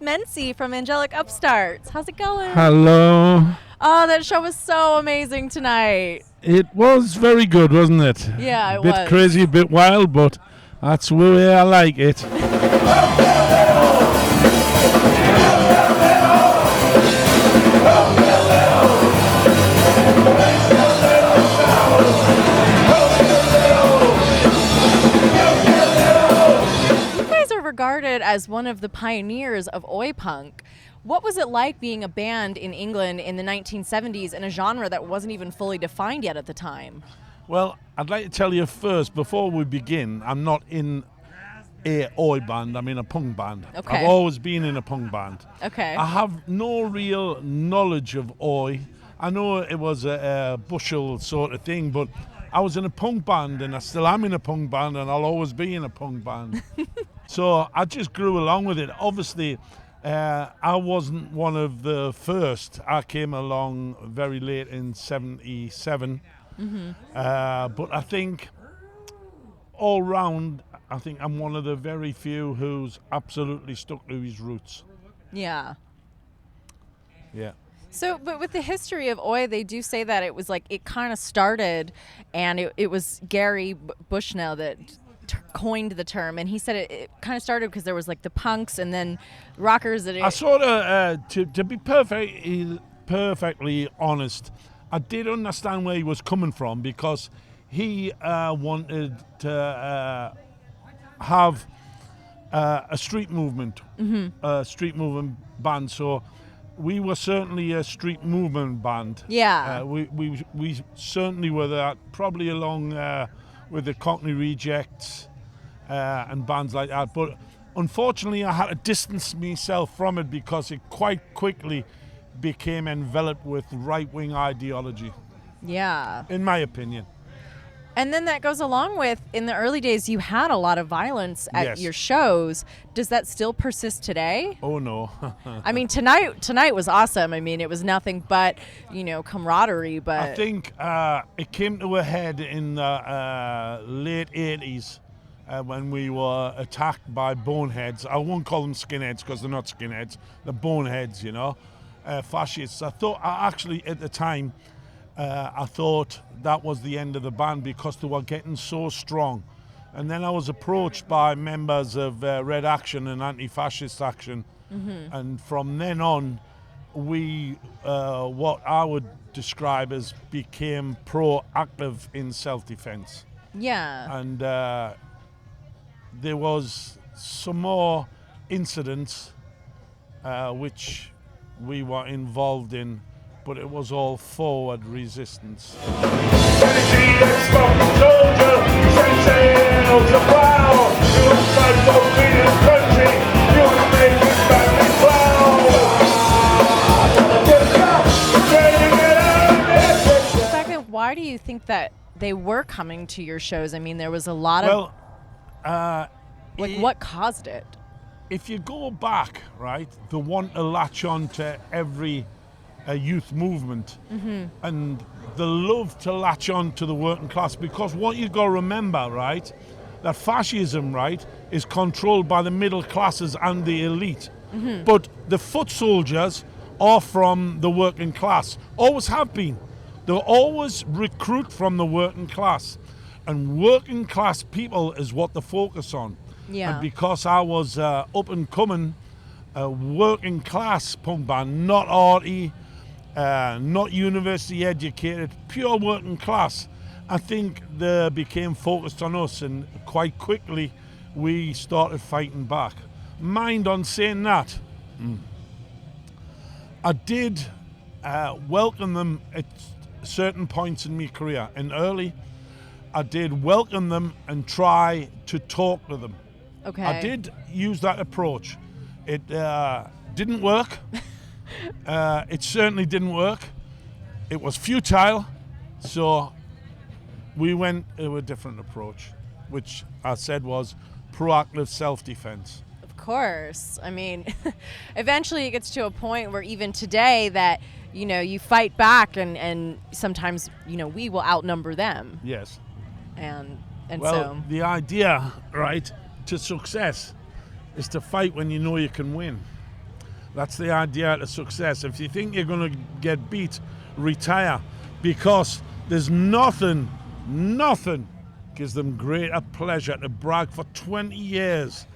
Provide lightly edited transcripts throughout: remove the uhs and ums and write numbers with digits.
Mensi from Angelic Upstarts. How's it going? Hello. Oh, that show was so amazing tonight. It was very good, wasn't it? Yeah, it bit was. crazy, a bit wild, but that's the way I like it. You guys are regarded as one of the pioneers of oi punk. What was it like being a band in England in the 1970s in a genre that wasn't even fully defined yet at the time? Well, I'd like to tell you first, before we begin, I'm not in a oi band, I'm in a punk band. Okay. I've always been in a punk band. Okay. I have no real knowledge of oi. I know it was a bushel sort of thing, but I was in a punk band, and I still am in a punk band, and I'll always be in a punk band. So I just grew along with it. Obviously, I wasn't one of the first. I came along very late in 77. But I think all round, I think I'm one of the very few who's absolutely stuck to his roots. Yeah. Yeah. So, but with the history of oi, they do say that it was like it kind of started, and it was Gary Bushnell that coined the term, and he said it kind of started because there was like the punks and then rockers. I sort of, to be perfectly honest, I did understand where he was coming from, because he wanted to have a street movement, band. So we were certainly a street movement band. Yeah. We certainly were that, probably along with the Cockney Rejects and bands like that. But unfortunately, I had to distance myself from it because it quite quickly became enveloped with right-wing ideology, Yeah. in my opinion. And then that goes along with, in the early days, you had a lot of violence at Yes. your shows. Does that still persist today? Oh, no. I mean, tonight was awesome. I mean, it was nothing but, camaraderie. But I think it came to a head in the late 80s when we were attacked by boneheads. I won't call them skinheads because they're not skinheads. They're boneheads, fascists. I actually, at the time, I thought that was the end of the band because they were getting so strong. And then I was approached by members of Red Action and Anti-Fascist Action. And from then on, we, what I would describe as, became proactive in self-defense. yeah. And there was some more incidents which we were involved in, but it was all forward resistance. Back then, why do you think that they were coming to your shows? I mean, there was a lot of what caused it? If you go back, right, they want to latch on to every youth movement, and they love to latch on to the working class, because what you got to remember, right, that fascism, right, is controlled by the middle classes and the elite. But the foot soldiers are from the working class, always have been. They'll always recruit from the working class, and working class people is what they focus on. Yeah. And because I was up and coming, a working class punk band, not arty, not university educated, pure working class, I think they became focused on us, and quite quickly we started fighting back. Mind on saying that, I did welcome them at certain points in my career. And early, I did welcome them and try to talk to them. Okay. I did use that approach. It didn't work. It certainly didn't work. It was futile. So we went to a different approach, which I said was proactive self-defense. Of course. I mean, eventually it gets to a point where even today that, you fight back and sometimes, we will outnumber them. Yes. And Well, so the idea, right, to success is to fight when you know you can win. That's the idea to success. If you think you're going to get beat, retire, because there's nothing gives them greater pleasure to brag for 20 years.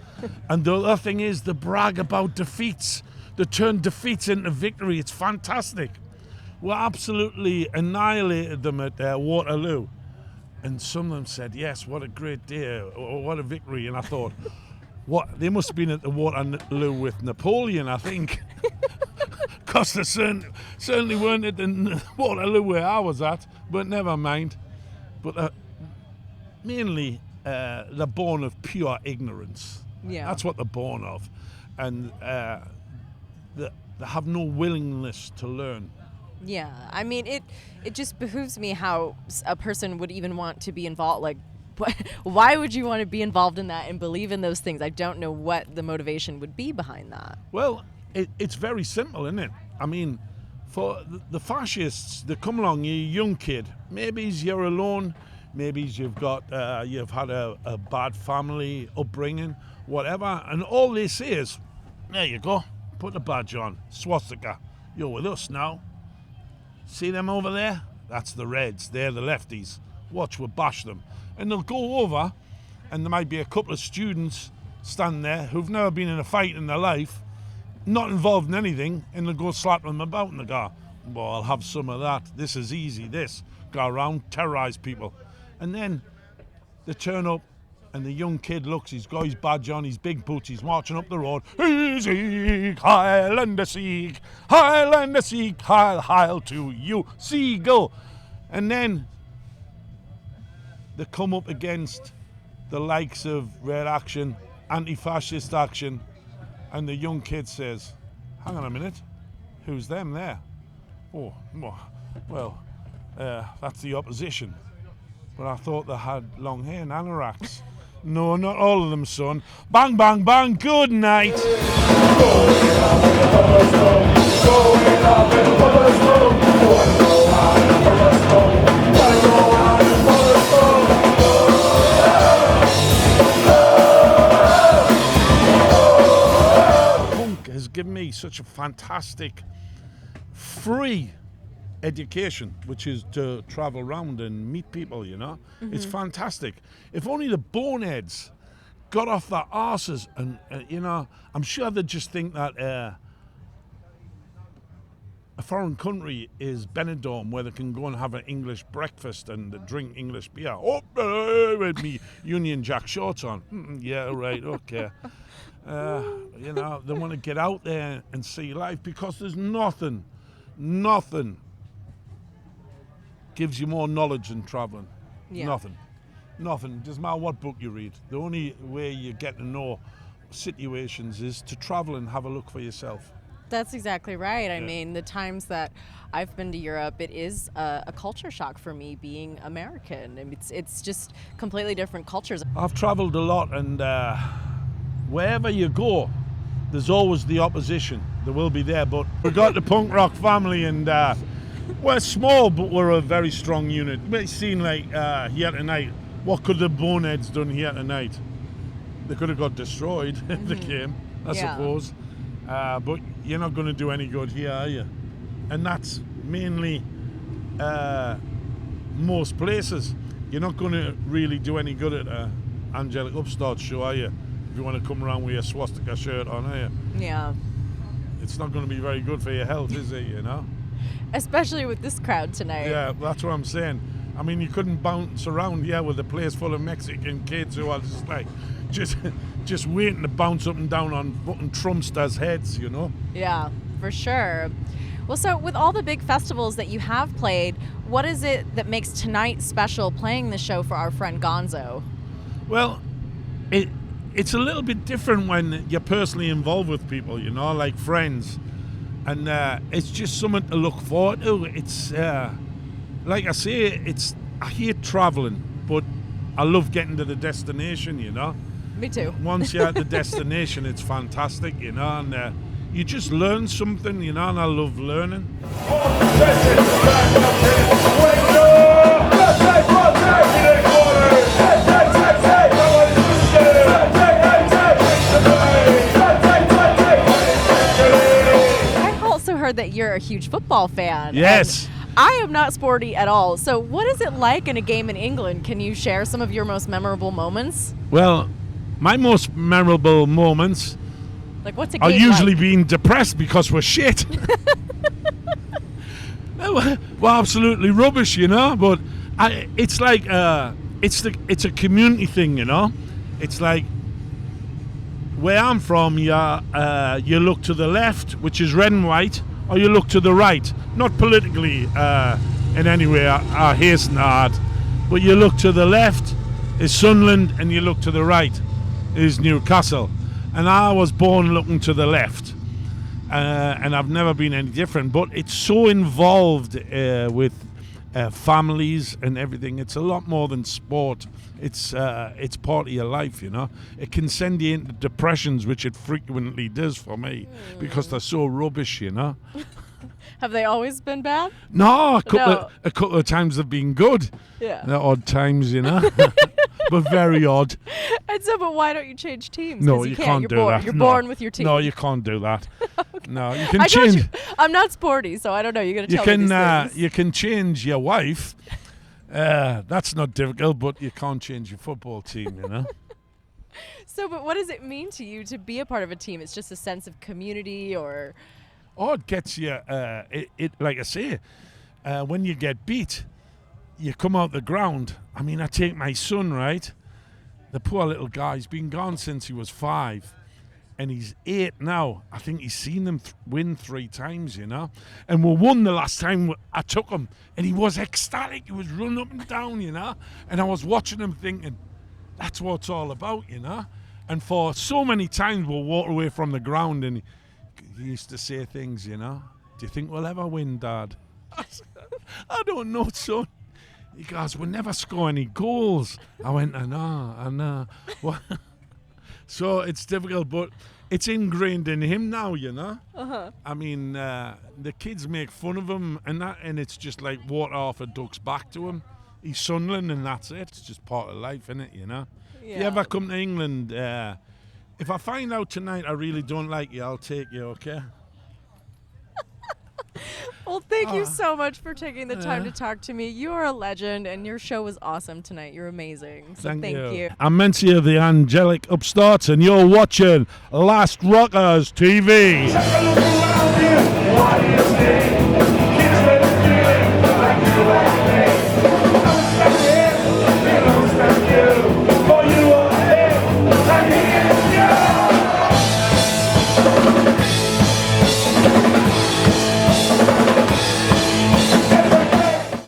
And the other thing is they brag about defeats. They turn defeats into victory. It's fantastic. We absolutely annihilated them at Waterloo. And some of them said, yes, what a great day, or what a victory. And I thought, what? They must have been at the Waterloo with Napoleon, I think. Because they certainly weren't at the Waterloo where I was at, but never mind. But mainly, they're born of pure ignorance. Yeah. That's what they're born of. And they have no willingness to learn. Yeah, I mean, it just behooves me how a person would even want to be involved. Like, why would you want to be involved in that and believe in those things? I don't know what the motivation would be behind that. Well, it's very simple, isn't it? I mean, for the fascists, they come along, you're a young kid. Maybe you're alone. Maybe you've had a bad family upbringing, whatever. And all they say is, there you go, put the badge on, swastika. You're with us now. See them over there? That's the Reds. They're the lefties. Watch, we'll bash them. And they'll go over, and there might be a couple of students standing there who've never been in a fight in their life, not involved in anything, and they'll go slap them about and they go, well, I'll have some of that. This is easy, this. Go around, terrorise people. And then they turn up, and the young kid looks, he's got his badge on, his big boots, he's marching up the road. Sieg, Highlander Sieg, Highlander Sieg, Heil, Heil to you, Seagull. And then they come up against the likes of Red Action, anti-fascist action, and the young kid says, hang on a minute, who's them there? Oh, well, that's the opposition. But I thought they had long hair and anoraks. No, not all of them, son. Bang, bang, bang, good night. Punk has given me such a fantastic, free education, which is to travel around and meet people, you know. Mm-hmm. It's fantastic. If only the boneheads got off their arses and, you know, I'm sure they just think that a foreign country is Benidorm, where they can go and have an English breakfast and drink English beer. Oh, with me Union Jack shorts on. Yeah, right, okay. You know, they want to get out there and see life, because there's nothing gives you more knowledge than traveling. Yeah. Nothing. Doesn't matter what book you read. The only way you get to know situations is to travel and have a look for yourself. That's exactly right. I mean, the times that I've been to Europe, it is a culture shock for me being American. I mean, it's just completely different cultures. I've traveled a lot, and wherever you go, there's always the opposition. There will be there, but we've got the punk rock family, and we're small, but we're a very strong unit. We've seen, like, here tonight, what could the boneheads done here tonight? They could have got destroyed if they came, I suppose. But you're not going to do any good here, are you? And that's mainly most places. You're not going to really do any good at an Angelic Upstarts show, are you? If you want to come around with your swastika shirt on, are you? Yeah. It's not going to be very good for your health, is it, you know? Especially with this crowd tonight. Yeah, that's what I'm saying. I mean, you couldn't bounce around here with a place full of Mexican kids who are just like, just waiting to bounce up and down on fucking Trumpsters' heads, you know? Yeah, for sure. Well, so with all the big festivals that you have played, what is it that makes tonight special playing the show for our friend Gonzo? Well, it's a little bit different when you're personally involved with people, you know, like friends. And it's just something to look forward to. It's, like I say, I hate traveling, but I love getting to the destination, you know. Me too. Once you're at the destination, it's fantastic, you know, and you just learn something, you know, and I love learning. you're a huge football fan. Yes. And I am not sporty at all. So what is it like in a game in England? Can you share some of your most memorable moments? Well, my most memorable moments Like, what's a are game usually like? being depressed because we're shit. We're absolutely rubbish, you know. But it's like it's a community thing, you know. It's like where I'm from, you look to the left, which is red and white, or you look to the right. Not politically in any way I hasten that, but you look to the left is Sunderland, and you look to the right is Newcastle. And I was born looking to the left, and I've never been any different. But it's so involved with families and everything. It's a lot more than sport. It's part of your life, you know. It can send you into depressions, which it frequently does for me, because they're so rubbish, you know. Have they always been bad? No, a couple of times they've been good. Yeah. They're odd times, you know. But very odd. And so, but why don't you change teams? No, 'Cause you can't. can't You're do born, that. You're No. born with your team. No, you can't do that. Okay. No, you can I told change. you, I'm not sporty, so I don't know. You're going to tell me these things. You can change your wife. That's not difficult, but you can't change your football team, you know. So, but what does it mean to you to be a part of a team? It's just a sense of community, or Oh, it gets you. It like I say, when you get beat, you come out the ground. I mean, I take my son, right. The poor little guy. He's been gone since he was 5. And he's 8 now. I think he's seen them win 3 times, you know. And we won the last time I took him. And he was ecstatic. He was running up and down, you know. And I was watching him thinking, that's what it's all about, you know. And for so many times we'll walk away from the ground and he used to say things, you know. Do you think we'll ever win, Dad? I said, I don't know, son. He goes, we'll never score any goals. I went, I know. Well, so it's difficult, but it's ingrained in him now, you know. I mean, the kids make fun of him and it's just like water off a duck's back to him. He's Sunderland and that's it. It's just part of life, innit, you know. yeah. If you ever come to England, if I find out tonight I really don't like you, I'll take you, okay? Well, thank you so much for taking the time to talk to me. You are a legend, and your show was awesome tonight. You're amazing. So thank you. I'm Mensi of the Angelic Upstarts, and you're watching Last Rockers TV.